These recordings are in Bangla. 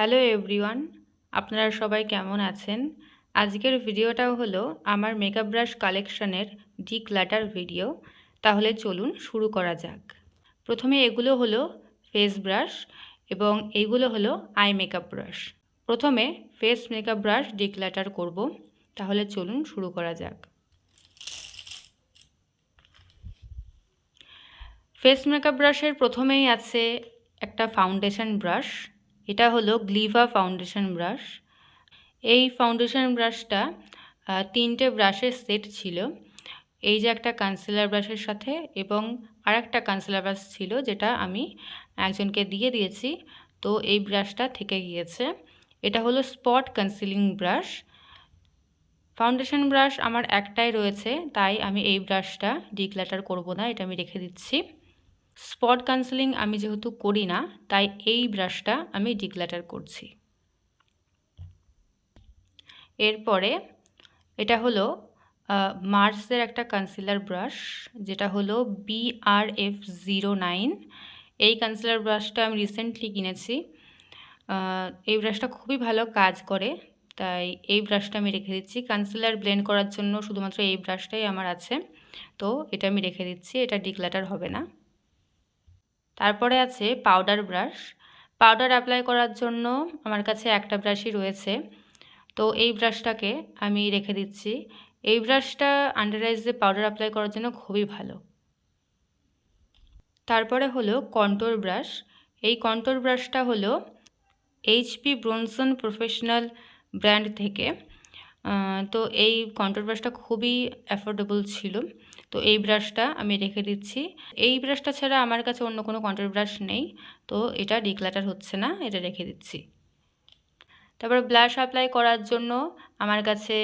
হ্যালো এভরিওয়ান, আপনারা সবাই কেমন আছেন? আজকের ভিডিওটাও হলো আমার মেকআপ ব্রাশ কালেকশনের ডিক্লাটার ভিডিও। তাহলে চলুন শুরু করা যাক। প্রথমে এগুলো হলো ফেস ব্রাশ এবং এইগুলো হলো আই মেকআপ ব্রাশ। প্রথমে ফেস মেকআপ ব্রাশ ডিক্লাটার করব, তাহলে চলুন শুরু করা যাক। ফেস মেকআপ ব্রাশের প্রথমেই আছে একটা ফাউন্ডেশন ব্রাশ। এটা হলো গ্লিভা ফাউন্ডেশন ব্রাশ। এই ফাউন্ডেশন ব্রাশটা 3টে ব্রাশের সেট ছিল। এই যে একটা কনসিলার ব্রাশের সাথে এবং আরেকটা কনসিলার ব্রাশ ছিল যেটা আমি একজনকে দিয়ে দিয়েছি, তো এই ব্রাশটা থেকে গিয়েছে। এটা হলো spot concealing brush. Foundation brush আমার একটাই রয়েছে, তাই আমি এই ব্রাশটা ডিক্লাটার করব না, এটা আমি রেখে দিচ্ছি। স্পট কনসিলিং আমি যেহেতু করি না, তাই এই ব্রাশটা আমি ডিক্লাটার করছি। এরপরে এটা হলো মার্সের একটা কনসিলার ব্রাশ, যেটা হলো BRF09। এই কনসিলার ব্রাশটা আমি রিসেন্টলি কিনেছি। এই ব্রাশটা খুবই ভালো কাজ করে, তাই এই ব্রাশটা আমি রেখে দিচ্ছি। কনসিলার ব্লেন্ড করার জন্য শুধুমাত্র এই ব্রাশটাই আমার আছে, তো এটা আমি রেখে দিচ্ছি, এটা ডিক্লাটার হবে না। তারপরে আছে পাউডার ব্রাশ। পাউডার অ্যাপ্লাই করার জন্য আমার কাছে একটা ব্রাশই রয়েছে, তো এই ব্রাশটাকে আমি রেখে দিচ্ছি। এই ব্রাশটা আন্ডার আইজে পাউডার অ্যাপ্লাই করার জন্য খুবই ভালো। তারপরে হলো কন্ট্যুর ব্রাশ। এই কন্ট্যুর ব্রাশটা হলো HP ব্রনসন প্রফেশনাল ব্র্যান্ড থেকে। তো এই কন্ট্যুর ব্রাশটা খুবই অ্যাফোর্ডেবল ছিল, তো এই ব্রাশটা আমি রেখে দিচ্ছি। এই ব্রাশটা ছাড়া আমার কাছে অন্য কোনো কন্ট্যুর ব্রাশ নেই, তো এটা ডিক্লাটার হচ্ছে না, এটা রেখে দিচ্ছি। তারপরে ব্লাশ অ্যাপ্লাই করার জন্য আমার কাছে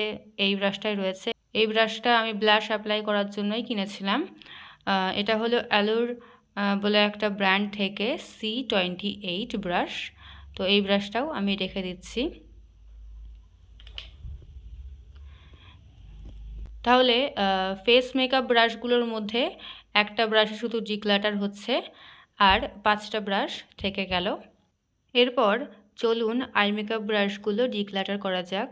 এই ব্রাশটাই রয়েছে। এই ব্রাশটা আমি ব্লাশ অ্যাপ্লাই করার জন্যই কিনেছিলাম। এটা হলো অ্যালোর বলে একটা ব্র্যান্ড থেকে C28 ব্রাশ, তো এই ব্রাশটাও আমি রেখে দিচ্ছি। তাহলে ফেস মেকআপ ব্রাশগুলোর মধ্যে একটা ব্রাশে শুধু ডিক্লাটার হচ্ছে, আর 5টা ব্রাশ থেকে গেল। এরপর চলুন আই মেকআপ ব্রাশগুলো ডিক্লাটার করা যাক।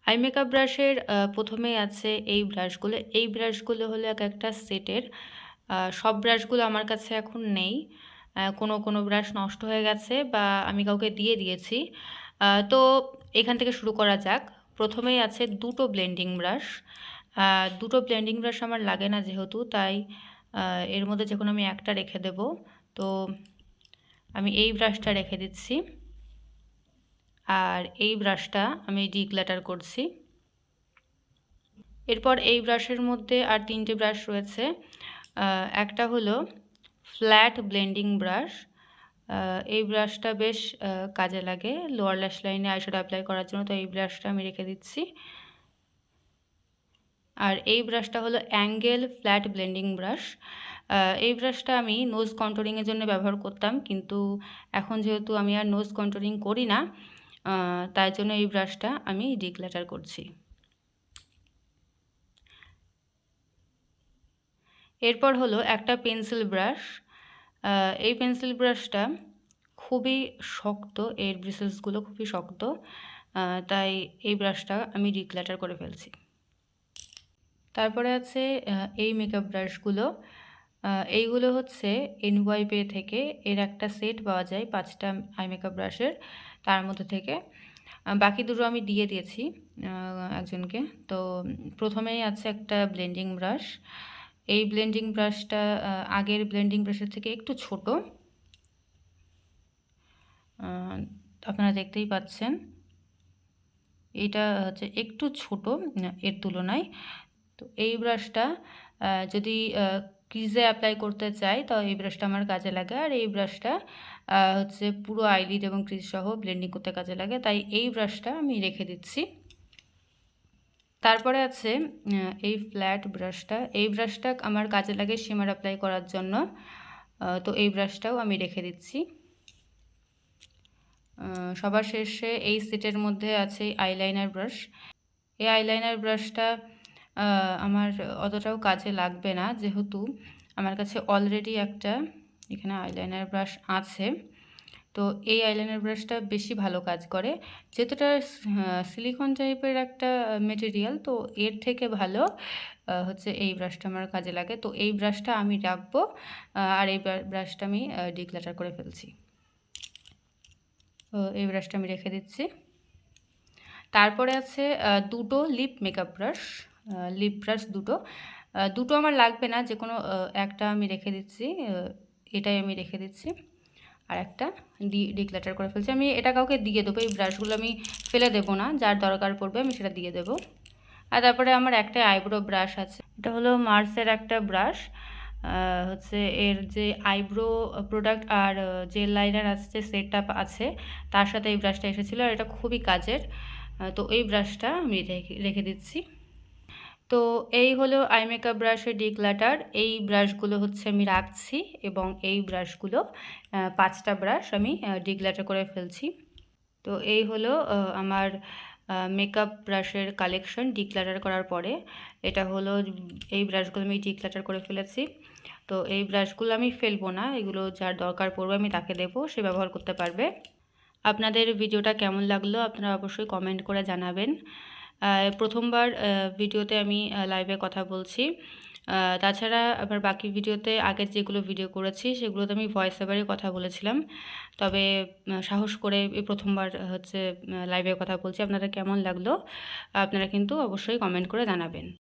আই মেকআপ ব্রাশের প্রথমেই আছে এই ব্রাশগুলো। এই ব্রাশগুলো হলো এক একটা সেটের। সব ব্রাশগুলো আমার কাছে এখন নেই, কোনো ব্রাশ নষ্ট হয়ে গেছে বা আমি কাউকে দিয়ে দিয়েছি। তো এখান থেকে শুরু করা যাক। প্রথমেই আছে দুটো ব্লেন্ডিং ব্রাশ। দুটো ব্লেন্ডিং ব্রাশ আমার লাগে না যেহেতু, তাই এর মধ্যে যে কোনো আমি একটা রেখে দেব। তো আমি এই ব্রাশটা রেখে দিচ্ছি, আর এই ব্রাশটা আমি ডিক্লাটার করছি। এরপর এই ব্রাশের মধ্যে আর 3টে ব্রাশ রয়েছে। একটা হলো ফ্ল্যাট ব্লেন্ডিং ব্রাশ। এই ব্রাশটা বেশ কাজে লাগে লোয়ার ল্যাশ লাইনে আইশ্যাডো অ্যাপ্লাই করার জন্য, তো এই ব্রাশটা আমি রেখে দিচ্ছি। আর এই ব্রাশটা হলো অ্যাঙ্গেল ফ্ল্যাট ব্লেন্ডিং ব্রাশ। এই ব্রাশটা আমি নোজ কন্ট্যুরিংয়ের জন্য ব্যবহার করতাম, কিন্তু এখন যেহেতু আমি আর নোজ কন্ট্যুরিং করি না, তাই জন্য এই ব্রাশটা আমি ডিক্লাটার করছি। এরপর হলো একটা পেন্সিল ব্রাশ। এই পেন্সিল ব্রাশটা খুবই শক্ত, এর ব্রিসেলসগুলো খুবই শক্ত, তাই এই ব্রাশটা আমি ডিক্লাটার করে ফেলছি। তারপরে আছে এই মেকআপ ব্রাশগুলো। এইগুলো হচ্ছে NYPE থেকে। এর একটা সেট পাওয়া যায় 5টা আই মেকআপ ব্রাশের, তার মধ্যে থেকে বাকি দুটো আমি দিয়ে দিয়েছি একজনকে। তো প্রথমেই আছে একটা ব্লেন্ডিং ব্রাশ। এই ব্লেন্ডিং ব্রাশটা আগের ব্লেন্ডিং ব্রাশের থেকে একটু ছোট, আপনারা দেখতেই পাচ্ছেন। এটা হচ্ছে একটু ছোট এর তুলনায়। তো এই ব্রাশটা যদি ক্রিজে অ্যাপ্লাই করতে চাই, তো এই ব্রাশটা আমার কাজে লাগে। আর এই ব্রাশটা হচ্ছে পুরো আইলিড এবং ক্রিজ সহ ব্লেন্ডিং করতে কাজে লাগে, তাই এই ব্রাশটা আমি রেখে দিচ্ছি। তারপরে আছে এই ফ্ল্যাট ব্রাশটা। এই ব্রাশটা আমার কাজে লাগে শিমার অ্যাপ্লাই করার জন্য, তো এই ব্রাশটাও আমি রেখে দিচ্ছি। সবার শেষে এই সেটের মধ্যে আছে আইলাইনার ব্রাশ। এই আইলাইনার ব্রাশটা আমার অতটাও কাজে লাগবে না, যেহেতু আমার কাছে অলরেডি একটা এখানে আইলাইনার ব্রাশ আছে, তো এই আইলাইনার ব্রাশটা বেশি ভালো কাজ করে। যেহেতু এটা সিলিকন টাইপের একটা মেটেরিয়াল, তো এর থেকে ভালো হচ্ছে এই ব্রাশটা আমার কাজে লাগে। তো এই ব্রাশটা আমি রাখবো, আর এই ব্রাশটা আমি ডিক্লাটার করে ফেলছি। তো এই ব্রাশটা আমি রেখে দিচ্ছি। তারপরে আছে দুটো lip makeup brush, lip brush দুটো। দুটো আমার লাগবে না, যে কোনো একটা আমি রেখে দিচ্ছি। এটাই আমি রেখে দিচ্ছি, আর একটা ডিক্লাটার করে ফেলছি। আমি এটা কাউকে দিয়ে দেবো, এই ব্রাশগুলো আমি ফেলে দেবো না, যার দরকার পড়বে আমি সেটা দিয়ে দেবো। আর তারপরে আমার একটা আইব্রো ব্রাশ আছে, এটা হলো মার্সের একটা ব্রাশ। হচ্ছে এর যে আইব্রো প্রোডাক্ট আর জেল লাইনার আছে, সেট আপ আছে, তার সাথে এই ব্রাশটা এসেছিলো, আর এটা খুবই কাজের। তো এই ব্রাশটা আমি রেখে দিচ্ছি। তো এই হলো আই মেকআপ ব্রাশের ডিক্লাটার। এই ব্রাশগুলো হচ্ছে আমি রাখছি, এবং এই ব্রাশগুলো 5টা ব্রাশ আমি ডিক্লাটার করে ফেলছি। তো এই হলো আমার মেকআপ ব্রাশের কালেকশন ডিক্লাটার করার পরে। এটা হলো এই ব্রাশগুলো আমি ডিক্লাটার করে ফেলেছি। তো এই ব্রাশগুলো আমি ফেলবো না, এগুলো যার দরকার পড়বে আমি তাকে দেবো, সে ব্যবহার করতে পারবে। আপনাদের ভিডিওটা কেমন লাগলো আপনারা অবশ্যই কমেন্ট করে জানাবেন। প্রথমবার ভিডিওতে আমি লাইভে কথা বলছি। তাছাড়া আবার বাকি ভিডিওতে আগের যেগুলো ভিডিও করেছি সেগুলোতে আমি ভয়েস ওভারে কথা বলেছিলাম। তবে সাহস করে এই প্রথমবার হচ্ছে লাইভে কথা বলছি। আপনাদের কেমন লাগলো আপনারা কিন্তু অবশ্যই কমেন্ট করে জানাবেন।